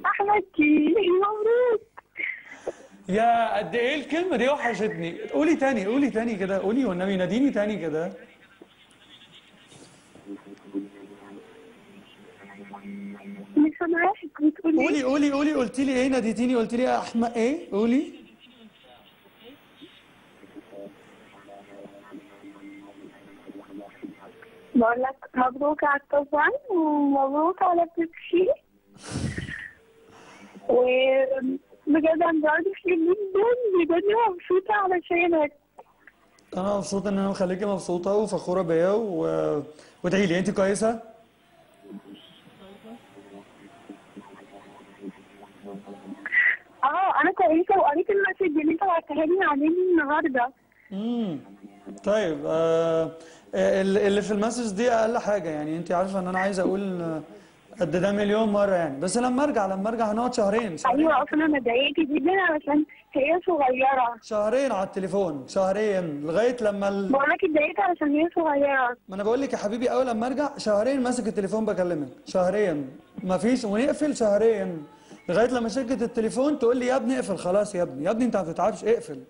احمدتي مبروك. يا قد ايه الكلمة دي وحشتني. قولي تاني، قولي تاني كده، قولي والنبي ناديني تاني كده. مش سامعاك بتقولي قولي ايه؟ قولي قولي، قلتي لي ايه؟ ناديتيني قلتي لي يا احمد ايه؟ قولي. بقول لك مبروك على الطبعا ومبروك على بيبسي. وبجد انا بعرف جدا، بجد مبسوطة علشانك. انا مبسوط ان انا مخليكي مبسوطة وفخورة بيا وادعي لي. انت كويسة؟ اه انا كويسة، وقريت المسج اللي انت بعتها لي عليه النهارده. امم طيب اللي في المسج دي اقل حاجة، يعني انت عارفة ان انا عايز اقول قد ده مليون مرة يعني، بس لما ارجع هنقعد شهرين ايوه اصلا انا اتضايقت جدا علشان هي صغيرة. شهرين على التليفون، شهرين لغاية لما بقول لك اتضايقت علشان هي صغيرة. ما انا بقول لك يا حبيبي، اول لما ارجع شهرين ماسك التليفون بكلمك، شهرين ما فيش ونقفل شهرين لغايه لما شركه التليفون تقول لي يا ابني اقفل خلاص، يا ابني يا ابني انت ما بتتعبش اقفل،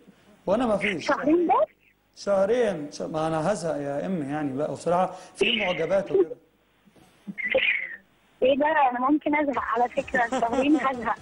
وانا ما فيش. شهرين بس؟ شهرين ما انا هزهق يا امي يعني بقى، وبصراحه في معجبات وكده. ايه ده، انا ممكن ازهق على فكرة، شهرين هزهق.